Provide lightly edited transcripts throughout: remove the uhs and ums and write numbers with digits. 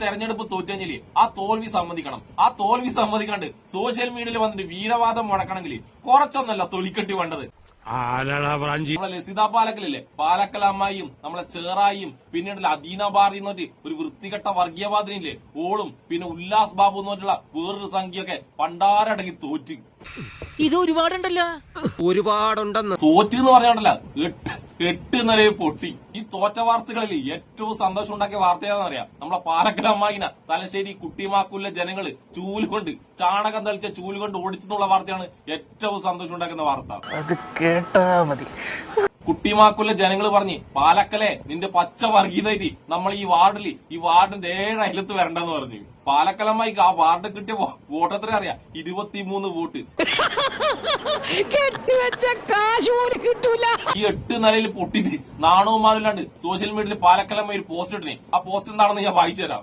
തെരഞ്ഞെടുപ്പ് തോറ്റുകഴിഞ്ഞാല് ആ തോൽവി സമ്മതിക്കണം. ആ തോൽവി സമ്മതിക്കാണ്ട് സോഷ്യൽ മീഡിയയിൽ വന്നിട്ട് വീരവാദം മുടക്കണമെങ്കിൽ കുറച്ചൊന്നല്ല തൊലിക്കെട്ടി വേണ്ടത്. നമ്മളെ ലസിത പാലക്കലില്ലേ, പാലക്കൽ അമ്മായിയും നമ്മളെ ചേറായിയും പിന്നീട് അദീന ഭാരതി എന്ന് പറഞ്ഞിട്ട് ഒരു വൃത്തികെട്ട വർഗീയവാദിനില്ലേ, ഓളും പിന്നെ ഉല്ലാസ് ബാബു എന്ന് പറഞ്ഞിട്ടുള്ള വേറൊരു സംഖ്യയൊക്കെ പണ്ടാരടങ്ങി തോറ്റ്. ഇത് ഒരുപാടുണ്ടല്ലോ, ഒരുപാടുണ്ടെന്ന് തോറ്റ് എന്ന് പറഞ്ഞാണ്ടല്ല, 8 നിലയിൽ പൊട്ടി. ഈ തോറ്റ വാർത്തകളിൽ ഏറ്റവും സന്തോഷം ഉണ്ടാക്കിയ വാർത്ത ഏതാണെന്നറിയാം, നമ്മളെ പാലക്കൽ അമ്മായിന തലശ്ശേരി കുട്ടിമാക്കൂലിലെ ജനങ്ങള് ചൂലുകൊണ്ട് ചാണകം തളിച്ച ചൂലുകൊണ്ട് ഓടിച്ചെന്നുള്ള വാർത്തയാണ് ഏറ്റവും സന്തോഷം ഉണ്ടാക്കുന്ന വാർത്ത. അത് കേട്ടാ മതി. കുട്ടിമാക്കുള്ള ജനങ്ങൾ പറഞ്ഞ്, പാലക്കലെ നിന്റെ പച്ച വർഗീയതായിട്ട് നമ്മൾ ഈ വാർഡിന്റെ 7 അയലത്ത് വരണ്ടെന്ന് പറഞ്ഞു. പാലക്കലമ്മായിക്ക് ആ വാർഡ് കിട്ടിയ വോട്ട് എത്ര അറിയാം? 23 വോട്ട്. ഈ 8 നിലയിൽ പൊട്ടിട്ട് നാണവുമാരില്ലാണ്ട് സോഷ്യൽ മീഡിയയിൽ പാലക്കലമ്മ ഒരു പോസ്റ്റ് ഇട്ടിനെ. ആ പോസ്റ്റ് എന്താണെന്ന് ഞാൻ വായിച്ചു തരാം.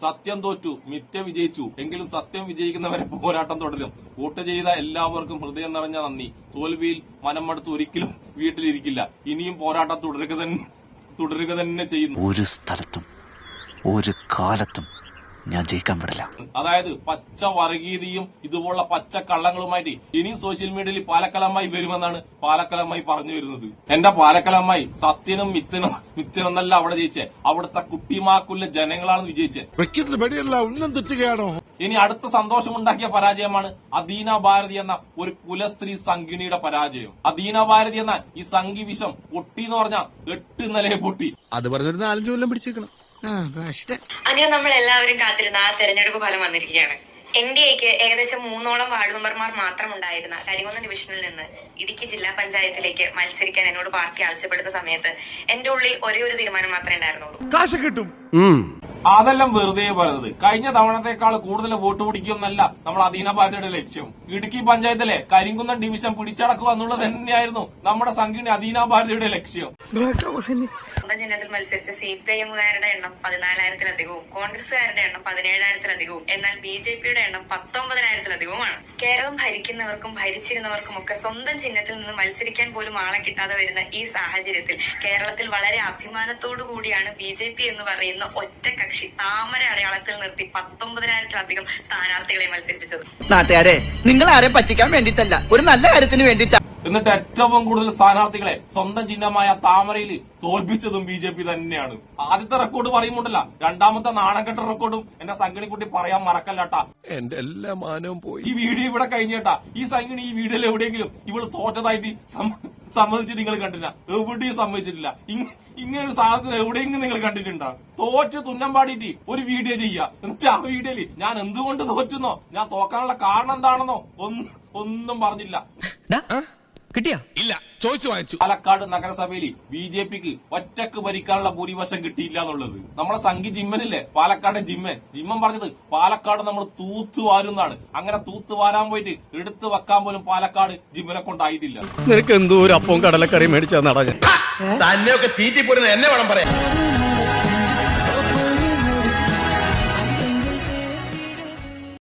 സത്യം തോറ്റു, മിഥ്യ വിജയിച്ചു, എങ്കിലും സത്യം വിജയിക്കുന്നവരെ പോരാട്ടം തുടരും. വോട്ട് ചെയ്ത എല്ലാവർക്കും ഹൃദയം നിറഞ്ഞ നന്ദി. തോൽവിയിൽ മനം മടുത്ത് ഒരിക്കലും വീട്ടിലിരിക്കില്ല. ഇനിയും പോരാട്ടം തുടരുക തന്നെ ചെയ്യുന്നു. ഒരു സ്ഥലത്തും ഒരു കാലത്തും ഞാൻ ജയിക്കാൻ വിടില്ല. അതായത് പച്ച വർഗീയതയും ഇതുപോലുള്ള പച്ച കള്ളങ്ങളുമായിട്ട് ഇനിയും സോഷ്യൽ മീഡിയയിൽ പാലക്കലമ്മായി വരുമെന്നാണ് പാലക്കലമ്മായി പറഞ്ഞു വരുന്നത്. എന്റെ പാലക്കലമ്മായി സത്യനും മിഥ്യനൊന്നല്ല അവിടെ ജയിച്ചേ, അവിടുത്തെ കുട്ടിമാക്കുള്ള ജനങ്ങളാണ് വിജയിച്ചത്. ഇനി അടുത്ത സന്തോഷമുണ്ടാക്കിയ പരാജയമാണ് അദീന ഭാരതി എന്ന ഒരു കുലസ്ത്രീ സംഘിണിയുടെ പരാജയം. അദീന ഭാരതി എന്ന ഈ സംഘി വിഷം പൊട്ടി എന്ന് പറഞ്ഞാൽ 8 നിലയെ പൊട്ടി. അത് പറഞ്ഞൊരു 4 കൊല്ലം പിടിച്ചേക്കണം. അങ്ങനെ നമ്മൾ എല്ലാവരും കാത്തിരുന്ന ആ തെരഞ്ഞെടുപ്പ് ഫലം വന്നിരിക്കുകയാണ്. NDAക്ക് ഏകദേശം 3ഓളം വാർഡ് മെമ്പർമാർ മാത്രം ഉണ്ടായിരുന്ന കരിങ്കുന്നം ഡിവിഷനിൽ നിന്ന് ഇടുക്കി ജില്ലാ പഞ്ചായത്തിലേക്ക് മത്സരിക്കാൻ എന്നോട് പാർട്ടി ആവശ്യപ്പെടുന്ന സമയത്ത് എന്റെ ഉള്ളിൽ ഒരേ ഒരു തീരുമാനം മാത്രമേ ഉണ്ടായിരുന്നുള്ളൂ, കാശ് കിട്ടും. അതെല്ലാം വെറുതെ പറയുന്നത്. കഴിഞ്ഞ തവണത്തേക്കാൾ കൂടുതൽ വോട്ട് പിടിക്കുമെന്നല്ല നമ്മൾ അദീന ഭാരതിയുടെ ലക്ഷ്യം. ഇടുക്കി പഞ്ചായത്തിലെ കരിങ്കുന്നം ഡിവിഷൻ പിടിച്ചടക്കുക എന്നുള്ളത് തന്നെയായിരുന്നു നമ്മുടെ സംഘിണി അദീന ഭാരതിയുടെ ലക്ഷ്യം. സ്വന്തം ചിഹ്നത്തിൽ മത്സരിച്ച CPIMകാരുടെ എണ്ണം 14,000-ലധികവും കോൺഗ്രസുകാരുടെ എണ്ണം 17,000-ലധികവും എന്നാൽ BJPയുടെ എണ്ണം 19,000-ലധികവുമാണ്. കേരളം ഭരിക്കുന്നവർക്കും ഭരിച്ചിരുന്നവർക്കും ഒക്കെ സ്വന്തം ചിഹ്നത്തിൽ നിന്ന് മത്സരിക്കാൻ പോലും ആളെ കിട്ടാതെ വരുന്ന ഈ സാഹചര്യത്തിൽ കേരളത്തിൽ വളരെ അഭിമാനത്തോടു കൂടിയാണ് BJP എന്ന് പറയുന്ന ഒറ്റ കക്ഷി താമര അടയാളത്തിൽ നിർത്തി 19,000-ലധികം സ്ഥാനാർത്ഥികളെ മത്സരിപ്പിച്ചത്. നാട്ടുകാരെ, നിങ്ങൾ ആരെ പറ്റിക്കാൻ വേണ്ടിയിട്ടല്ല, ഒരു നല്ല കാര്യത്തിന് വേണ്ടിയിട്ടാ. എന്നിട്ട് ഏറ്റവും കൂടുതൽ സ്ഥാനാർത്ഥികളെ സ്വന്തം ചിഹ്നമായ താമരയിൽ തോൽപ്പിച്ചതും BJP തന്നെയാണ്. ആദ്യത്തെ റെക്കോർഡ് പറയുമ്പോണ്ടല്ല, രണ്ടാമത്തെ നാണംകെട്ട റെക്കോർഡും എന്റെ സംഘിണിക്കുട്ടി പറയാൻ മറക്കല്ലാട്ടാ. എന്റെ എല്ലാ മാനവും പോയി. ഈ വീഡിയോ ഇവിടെ കഴിഞ്ഞേട്ടാ. ഈ സംഘിണി ഈ വീഡിയോയിൽ എവിടെയെങ്കിലും ഇവള് തോറ്റതായിട്ട് സമ്മതിച്ചിട്ട് നിങ്ങൾ കണ്ടില്ല? എവിടെയും സമ്മതിച്ചിട്ടില്ല. ഇങ്ങനെ ഒരു സാധനം എവിടെയെങ്കിലും നിങ്ങൾ കണ്ടിട്ടുണ്ടോ? തോറ്റ് തുന്നം പാടിയിട്ട് ഒരു വീഡിയോ ചെയ്യാ, എന്നിട്ട് ആ വീഡിയോയില് ഞാൻ എന്തുകൊണ്ട് തോറ്റുന്നോ, ഞാൻ തോക്കാനുള്ള കാരണം എന്താണെന്നോ ഒന്നും പറഞ്ഞില്ല. കിട്ടിയാ ഇല്ല, ചോദിച്ചു വാങ്ങിച്ചു. പാലക്കാട് നഗരസഭയിൽ BJPക്ക് ഒറ്റക്ക് ഭരിക്കാനുള്ള ഭൂരിപക്ഷം കിട്ടിയില്ല എന്നുള്ളത് നമ്മളെ സംഘി ജിമ്മനില്ലേ, പാലക്കാട് ജിമ്മൻ പറഞ്ഞത് പാലക്കാട് നമ്മൾ തൂത്തുവാരുന്നാണ്. അങ്ങനെ തൂത്തുവാരാൻ പോയിട്ട് എടുത്തു വെക്കാൻ പോലും പാലക്കാട് ജിമ്മനെ കൊണ്ടായിട്ടില്ല. നിനക്ക് എന്തോ ഒരു അപ്പവും കടലക്കറിയും മേടിച്ചാ നടഞ്ഞ തന്നെയൊക്കെ തീറ്റിപ്പോരുന്ന എന്നെ വേണം പറയാം.